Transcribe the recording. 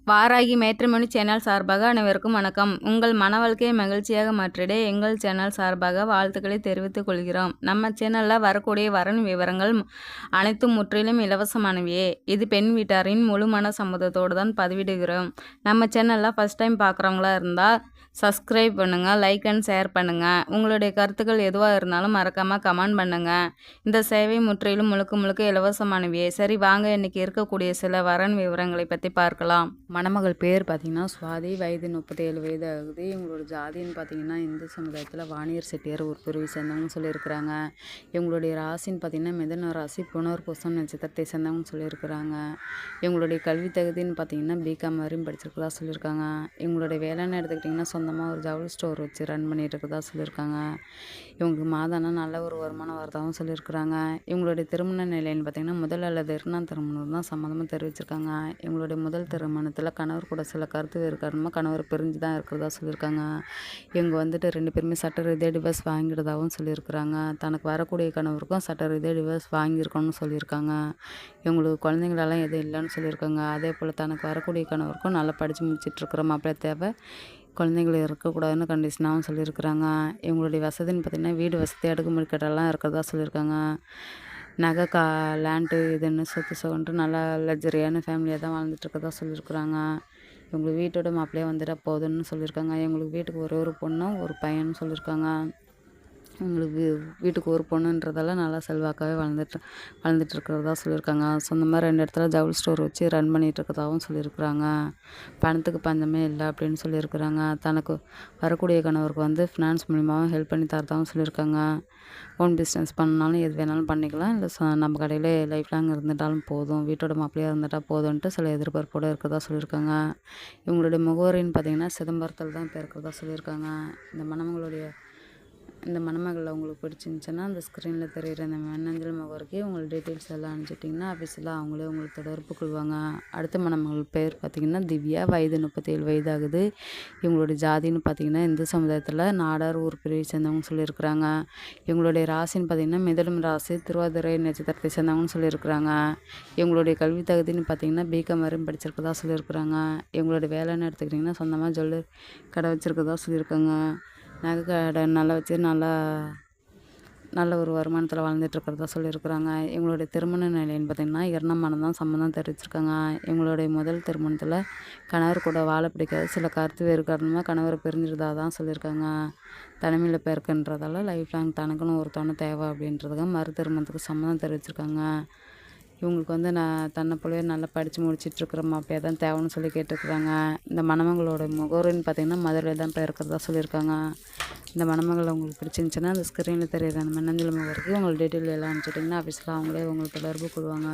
Varahi matrimony channel சார்பாக அனைவருக்கும் வணக்கம். உங்கள் மன வாழ்க்கையை மகிழ்ச்சியாக மாற்றிட எங்கள் சேனல் சார்பாக வாழ்த்துக்களை தெரிவித்துக் கொள்கிறோம். நம்ம சேனலில் வரக்கூடிய வரன் விவரங்கள் அனைத்தும் முற்றிலும் இலவசமானவையே. இது பெண் வீட்டாரின் முழு மன சம்மதத்தோடு தான் பதிவிடுகிறோம். நம்ம சேனலில் ஃபஸ்ட் டைம் பார்க்குறவங்களா இருந்தால் சப்ஸ்கிரைப் பண்ணுங்கள், லைக் அண்ட் ஷேர் பண்ணுங்கள். உங்களுடைய கருத்துக்கள் எதுவாக இருந்தாலும் மறக்காமல் கமெண்ட் பண்ணுங்கள். இந்த சேவை முற்றிலும் முழுக்க இலவசமானவையே. சரி வாங்க, இன்றைக்கி இருக்கக்கூடிய சில வரன் விவரங்களை பற்றி பார்க்கலாம். மணமகள் பேர் பார்த்திங்கன்னா சுவாதி, வயது 37 வயது ஆகுது. இவங்களோட ஜாதின்னு பார்த்திங்கன்னா இந்து சமுதாயத்தில் வாணியர் செட்டியார் ஒரு பிரிவை சேர்ந்தவங்கன்னு சொல்லியிருக்கிறாங்க. இவங்களுடைய ராசின்னு பார்த்திங்கன்னா மிதன ராசி, புனர்பூசம் நட்சத்திரத்தை சேர்ந்தவங்கன்னு சொல்லியிருக்கிறாங்க. இவங்களுடைய கல்வி தகுதின்னு பார்த்திங்கன்னா பிகாம் வரையும் படிச்சிருக்கதா சொல்லியிருக்காங்க. இவங்களுடைய வேலைன்னு எடுத்துக்கிட்டிங்கன்னா சொந்தமாக ஒரு ஜவுளி ஸ்டோர் வச்சு ரன் பண்ணிகிட்டு இருக்கதா சொல்லியிருக்காங்க. இவங்களுக்கு மாதானா நல்ல ஒரு வருமானம் வரதாகவும் சொல்லியிருக்கிறாங்க. இவங்களுடைய திருமண நிலைன்னு பார்த்திங்கன்னா முதல் அல்லது இரண்டாம் திருமணம் தான் சம்மந்தமாக தெரிவிச்சிருக்காங்க. இவங்களுடைய முதல் திருமணத்தில் கணவர் கூட சில கருத்து வேறு காரணமாக கணவர் பிரிஞ்சு தான் இருக்கிறதா சொல்லியிருக்காங்க. இவங்க வந்துட்டு 2 பேருமே சட்ட ரீதியாக டிவோர்ஸ் வாங்கிடுறதாகவும் சொல்லியிருக்கிறாங்க. தனக்கு வரக்கூடிய கணவருக்கும் சட்ட ரீதியாக டிவோர்ஸ் வாங்கியிருக்கணும்னு சொல்லியிருக்காங்க. இவங்களுக்கு குழந்தைங்களெல்லாம் எதுவும் இல்லைன்னு சொல்லியிருக்காங்க. அதே போல் தனக்கு வரக்கூடிய கணவருக்கும் நல்லா படித்து முடிச்சிட்ருக்கிற மாப்பிள்ளை தேவை, குழந்தைகள் இருக்கக்கூடாதுன்னு கண்டிஷனாகவும் சொல்லியிருக்கிறாங்க. இவங்களுடைய வசதின்னு பார்த்திங்கன்னா வீடு வசதி, அடுக்குமுறை கட்டெல்லாம் இருக்கிறதா சொல்லியிருக்காங்க. நகை லேண்டு இதுன்னு சொத்து சுகன்ட்டு நல்லா லக்ஸரியான ஃபேமிலியாக தான் வாழ்ந்துட்டுருக்கதா சொல்லியிருக்கிறாங்க. இவங்களுக்கு வீட்டோட மாப்பிள்ளையே வந்துட்டால் போதும்னு சொல்லியிருக்காங்க. இவங்களுக்கு வீட்டுக்கு ஒரு பொண்ணும் ஒரு பையனும் சொல்லியிருக்காங்க. இவங்களுக்கு வீட்டுக்கு ஒரு பொண்ணுன்றதால நல்லா செல்வாக்காகவே வளர்ந்துட்டு இருக்கிறதா சொல்லியிருக்காங்க. சொந்தமாக 2 இடத்துல ஜவுளி ஸ்டோர் வச்சு ரன் பண்ணிகிட்டு இருக்கிறதாகவும் சொல்லியிருக்கிறாங்க. பணத்துக்கு பஞ்சமே இல்லை அப்படின்னு சொல்லியிருக்கிறாங்க. தனக்கு வரக்கூடிய கணவருக்கு ஃபினான்ஸ் மூலியமாகவும் ஹெல்ப் பண்ணி தரதாகவும் சொல்லியிருக்காங்க. ஓன் பிஸ்னஸ் பண்ணாலும் எது வேணாலும் பண்ணிக்கலாம், இல்லை நம்ம கடையில் லைஃப் லாங் இருந்துட்டாலும் போதும், வீட்டோட மாப்பிள்ளையாக இருந்துட்டால் போதும்ன்ட்டு சில எதிர்பார்ப்போடு இருக்கிறதா சொல்லியிருக்காங்க. இவங்களுடைய முகவரின்னு பார்த்திங்கன்னா சிதம்பரத்தில் தான் இப்போ இருக்கிறதா சொல்லியிருக்காங்க. இந்த மணமகளில் உங்களுக்கு பிடிச்சிருந்துச்சுன்னா அந்த ஸ்க்ரீனில் தெரிகிற இந்த மின்னஞ்சல் முகவரிக்கு உங்களுக்கு டீட்டெயில்ஸ் எல்லாம் அனுப்பிச்சிட்டிங்கன்னா ஆஃபீஸில் அவங்களே உங்களுக்கு தொடர்பு கொள்வாங்க. அடுத்த மணமகள் பேர் பார்த்திங்கன்னா திவ்யா, வயது 37 வயது ஆகுது. இவங்களுடைய ஜாதின்னு பார்த்திங்கன்னா இந்து சமுதாயத்தில் நாடார் ஊர் பிரிவை சேர்ந்தவங்கன்னு சொல்லியிருக்கிறாங்க. இவங்களுடைய ராசின்னு பார்த்திங்கன்னா மிதனம் ராசி, திருவாதிரை நட்சத்திரத்தை சேர்ந்தவங்கன்னு சொல்லியிருக்கிறாங்க. இவங்களுடைய கல்வி தகுதின்னு பார்த்திங்கன்னா பிகாம் வரையும் படிச்சிருக்கதா சொல்லியிருக்கிறாங்க. இவங்களுடைய வேலைன்னு எடுத்துக்கிட்டிங்கன்னா சொந்தமாக ஜுவல்லரி கடை வச்சுருக்கதா சொல்லியிருக்காங்க. நகை கடை நல்லா வச்சு நல்ல ஒரு வருமானத்தில் வாழ்ந்துட்டுருக்கிறதா சொல்லியிருக்கிறாங்க. இவங்களுடைய திருமண நிலைன்னு பார்த்திங்கன்னா 2ஆம் மனம் தான் சம்மந்தம் தெரிவிச்சிருக்காங்க. இவங்களுடைய முதல் திருமணத்தில் கணவர் கூட வாழ பிடிக்காது, சில கருத்து வேறு காரணமாக கணவரை பிரிஞ்சிருந்தா தான் சொல்லியிருக்காங்க. தனிமையில் பேருக்குன்றதால லைஃப் லாங் தனக்குன்னு ஒரு துணை தேவை அப்படின்றதுக்காக மறு திருமணத்துக்கு சம்மதம் தெரிவிச்சிருக்காங்க. இவங்களுக்கு நான் தன்னை போலவே நல்லா படித்து முடிச்சிட்ருக்கிற மாப்பிளையாக தான் தேவைன்னு சொல்லி கேட்டுருக்குறாங்க. இந்த மணமகளோட முகவரின்னு பார்த்திங்கன்னா மதுரையில் தான் இப்போ இருக்கிறதா சொல்லியிருக்காங்க. இந்த மணமகள் உங்களுக்கு பிடிச்சிருந்துச்சுன்னா அந்த ஸ்க்ரீனில் தெரியுற அந்த மின்னஞ்சல் முகவரிக்கு உங்களுக்கு டீட்டெயில் எல்லாம் அனுப்பிச்சிட்டிங்கன்னா ஆஃபீஸில் அவங்களே உங்களுக்கு தொடர்பு கொள்வாங்க.